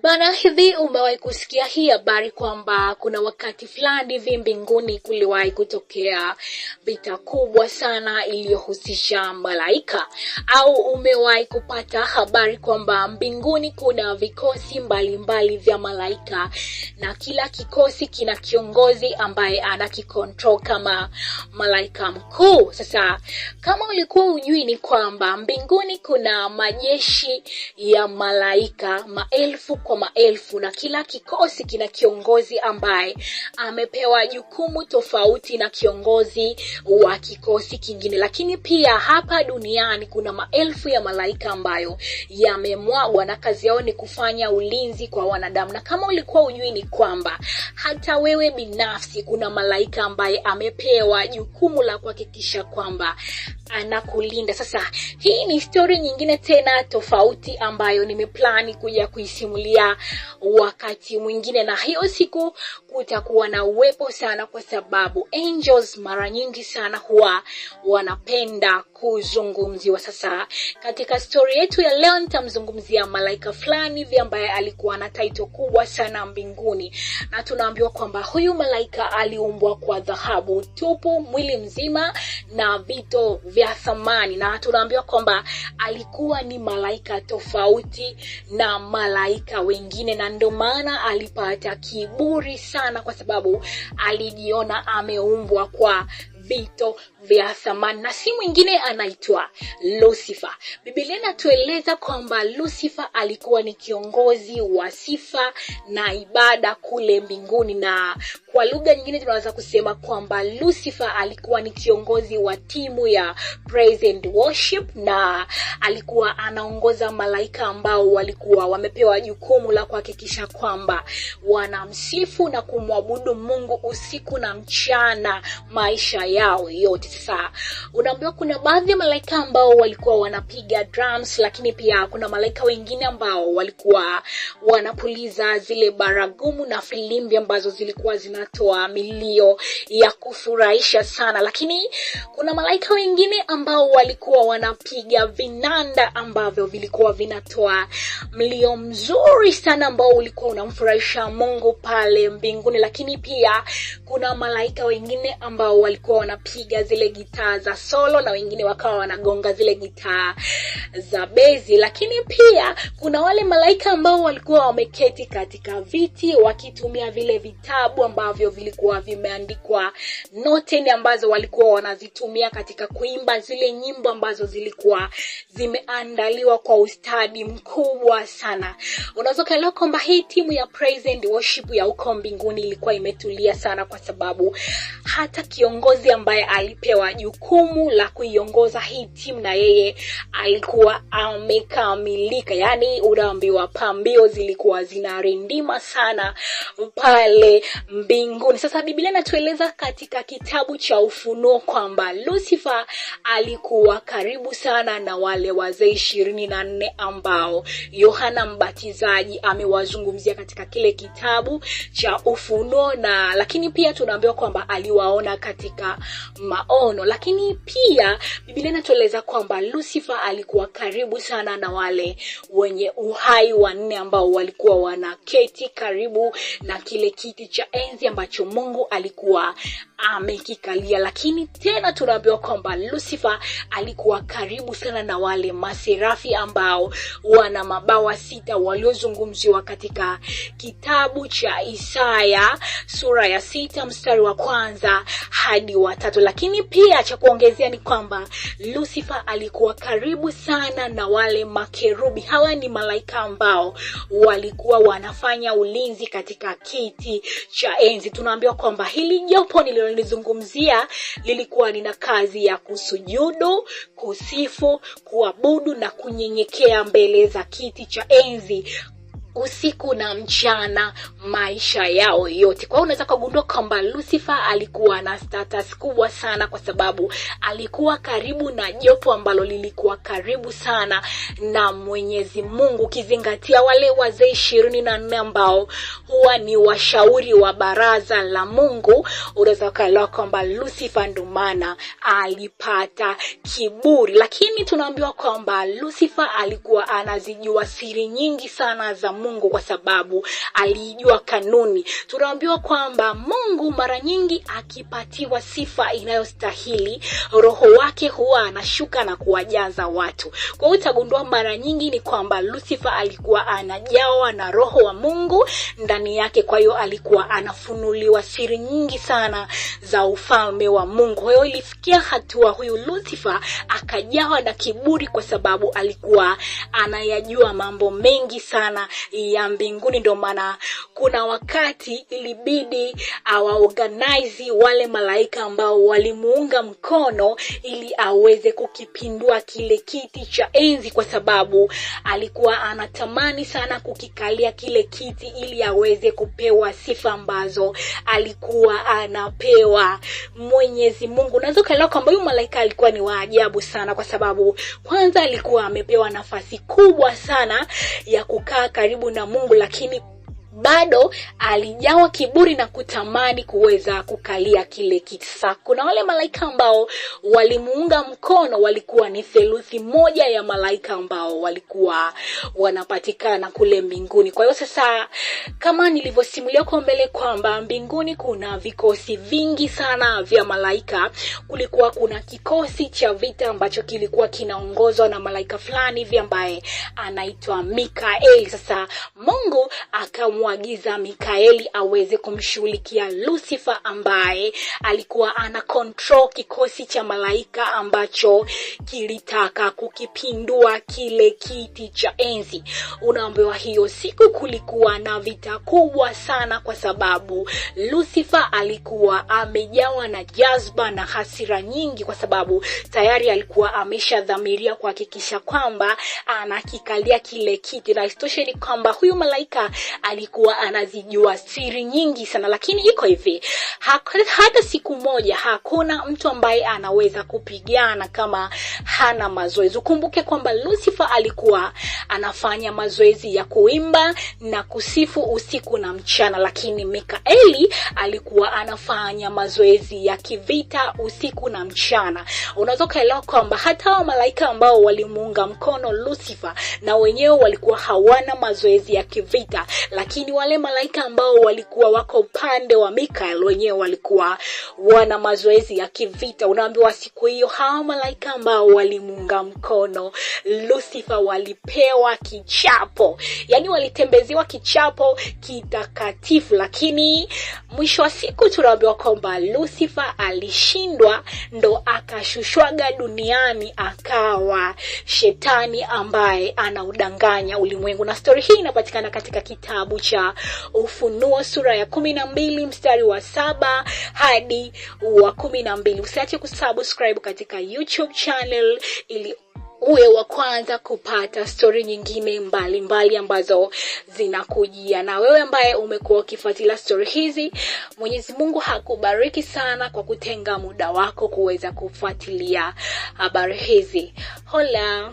Bana, hivi umewahi kusikia hii habari kwamba kuna wakati fulani hivi mbinguni kuliwahi kutokea vita kubwa sana iliyohusisha malaika? Au umewahi kupata habari kwamba mbinguni kuna vikosi mbalimbali vya malaika na kila kikosi kina kiongozi ambaye anakicontrol kama malaika mkuu? Sasa kama ulikuwa hujui, ni kwamba mbinguni kuna majeshi ya malaika maelfu kwa maelfu, na kila kikosi kina kiongozi ambaye amepewa jukumu tofauti na kiongozi wa kikosi kingine. Lakini pia hapa duniani kuna maelfu ya malaika ambayo yamemwagwa na kazi yao ni kufanya ulinzi kwa wanadamu. Na kama ulikuwa hujui, ni kwamba hata wewe binafsi kuna malaika ambaye amepewa jukumu la kuhakikisha kwamba anakulinda. Sasa hii ni story nyingine tena tofauti ambayo nimeplani kuja kuisimulia wakati mwingine, na hiyo siku kutakuwa na uwepo sana, kwa sababu angels mara nyingi sana huwa wanapenda kuzungumziwa. Sasa katika story yetu ya leo nitamzungumzia malaika fulani hivi ambaye alikuwa na title kubwa sana mbinguni, na tunaambiwa kwamba huyu malaika aliumbwa kwa dhahabu tupu mwili mzima na vito vya thamani, na tunaambiwa kwamba alikuwa ni malaika tofauti na malaika wengine, na ndio maana alipata kiburi sana kwa sababu alijiona ameumbwa kwa vito vya thamani, na si mwingine anaitwa Lucifer. Biblia inatueleza kwamba Lucifer alikuwa ni kiongozi wa sifa na ibada kule mbinguni, na kwa lugha nyingine tunaweza kusema kwamba Lucifer alikuwa ni kiongozi wa timu ya praise and worship, na alikuwa anaongoza malaika ambao walikuwa wamepewa jukumu la kuhakikisha kwamba wanamsifu na kumwabudu Mungu usiku na mchana maisha yao yote. Sasa unaambiwa kuna baadhi ya malaika ambao walikuwa wanapiga drums, lakini pia kuna malaika wengine ambao walikuwa wanapuliza zile baragumu na filimbi ambazo zilikuwa zinatoa milio ya kufurahisha sana. Lakini kuna malaika wengine ambao walikuwa wanapiga vinanda ambavyo vilikuwa vinatoa mlio mzuri sana ambao ulikuwa unamfurahisha Mungu pale mbinguni. Lakini pia kuna malaika wengine ambao walikuwa wanapiga zile gitaa za solo, na wengine wakawa wanagonga zile gitaa za bezi. Lakini pia kuna wale malaika ambao walikuwa wameketi katika viti wakitumia vile vitabu ambavyo vilikuwa vimeandikwa noten ambazo walikuwa wanazitumia katika kuimba zile nyimbo ambazo zilikuwa zimeandaliwa kwa ustadi mkubwa sana. Unaweza kuelewa kwamba hii timu ya praise and worship ya uko mbinguni ilikuwa imetulia sana, kwa sababu hata kiongozi ambaye alipewa jukumu la kuiongoza hii timu na yeye alikuwa amekamilika. Yani unaambiwa pambio zilikuwa zinarindima sana pale mbinguni. Sasa Biblia inatueleza katika kitabu cha Ufunuo kwamba Lucifer alikuwa karibu sana na wale wazee 24 ambao Yohana Mbatizaji amewazungumzia katika kile kitabu cha Ufunuo, na lakini pia tunaambiwa kwamba aliwaona katika maono. Lakini pia Biblia inatueleza kwamba Lucifer alikuwa karibu sana na wale wenye uhai wanne ambao walikuwa wanaketi karibu na kile kiti cha enzi ambacho Mungu alikuwa amekikalia. Lakini tena tunaambiwa kwamba Lucifer alikuwa karibu sana na wale maserafi ambao wana mabawa 6 waliozungumziwa katika kitabu cha Isaya sura ya 6 mstari wa 1 hadi wa 3. Lakini pia cha kuongezea ni kwamba Lucifer alikuwa karibu sana na wale makerubi. Hawa ni malaika ambao walikuwa wanafanya ulinzi katika kiti cha enzi. Tunaambiwa kwamba hili jopo nililozungumzia lilikuwa lina kazi ya kusujudu, kusifu, kuabudu na kunyenyekea mbele za kiti cha enzi usiku na mchana maisha yao yote. Kwa hiyo unaweza kugundua kwamba Lucifer alikuwa na status kubwa sana, kwa sababu alikuwa karibu na jopo ambalo lilikuwa karibu sana na Mwenyezi Mungu, ukizingatia wale wazee 24 ambao huwa ni washauri wa baraza la Mungu. Unaweza kuelewa kwamba Lucifer ndo maana alipata kiburi. Lakini tunaambiwa kwamba Lucifer alikuwa anazijua siri nyingi sana za Mungu, Mungu kwa sababu alijua kanuni. Tunaambiwa kwamba Mungu mara nyingi akipatiwa sifa inayostahili, roho wake huwa anashuka na kuwajaza watu. Kwa hiyo utagundua mara nyingi ni kwamba Lucifer alikuwa anajawa na roho wa Mungu ndani yake. Kwa hiyo alikuwa anafunuliwa siri nyingi sana za ufalme wa Mungu. Kwa hiyo ilifikia hatua huyu Lucifer akajawa na kiburi kwa sababu alikuwa anayajua mambo mengi sana ya mbinguni. Ndio maana kuna wakati ilibidi organize wale malaika ambao walimuunga mkono ili aweze kukipindua kile kiti cha enzi, kwa sababu alikuwa anatamani sana kukikalia kile kiti ili aweze kupewa sifa ambazo alikuwa anapewa Mwenyezi Mungu. Unaweza kuelewa kwamba huyu malaika alikuwa ni wa ajabu sana, kwa sababu kwanza alikuwa amepewa nafasi kubwa sana ya kukaa karibu na Mungu, lakini bado alijawa kiburi na kutamani kuweza kukalia kile kiti. Kuna wale malaika ambao walimuunga mkono, walikuwa ni theluthi moja ya malaika ambao walikuwa wanapatikana kule mbinguni. Kwa hiyo sasa, kama nilivyosimulia kwa mbele kwamba mbinguni kuna vikosi vingi sana vya malaika, kulikuwa kuna kikosi cha vita ambacho kilikuwa kinaongozwa na malaika fulani hivi ambaye anaitwa Mikaeli. Sasa Mungu akamwagiza Mikaeli aweze kumshughulikia Lucifer ambaye alikuwa ana control kikosi cha malaika ambacho kilitaka kukipindua kile kiti cha enzi. Unaambiwa hiyo siku kulikuwa na vita kubwa sana, kwa sababu Lucifer alikuwa amejawa na jazba na hasira nyingi, kwa sababu tayari alikuwa ameshadhamiria kuhakikisha kwamba anakikalia kile kiti. Na isitoshe ni kwamba huyu malaika alikuwa anazijua siri nyingi sana. Lakini iko hivi, hata siku moja hakuna mtu ambaye anaweza kupigana kama hana mazoezi. Ukumbuke kwamba Lucifer alikuwa anafanya mazoezi ya kuimba na kusifu usiku na mchana, lakini Mikaeli alikuwa anafanya mazoezi ya kivita usiku na mchana. Unaweza kuelewa kwamba hata wa malaika ambao walimuunga mkono Lucifer na wenyewe walikuwa hawana mazoezi ya kivita, lakini wale malaika ambao walikuwa wako upande wa Mikael wenyewe walikuwa wana mazoezi ya kivita. Unaambiwa siku hiyo hawa malaika ambao walimuunga mkono Lucifer walipewa kichapo, yani walitembeziwa kichapo kitakatifu. Lakini mwisho wa siku tunaambiwa kwamba Lucifer alishindwa, ndo akashushwaga duniani akawa shetani ambaye anaudanganya ulimwengu. Na story hii inapatikana katika kitabu cha Ufunuo sura ya 12 mstari wa 7 hadi wa 12. Usiache kusubscribe katika YouTube channel ili uwe wa kwanza kupata story nyingine mbalimbali ambazo zinakujia. Na wewe ambaye umekuwa ukifuatilia story hizi, Mwenyezi Mungu hakubariki sana kwa kutenga muda wako kuweza kufuatilia habari hizi. Hola.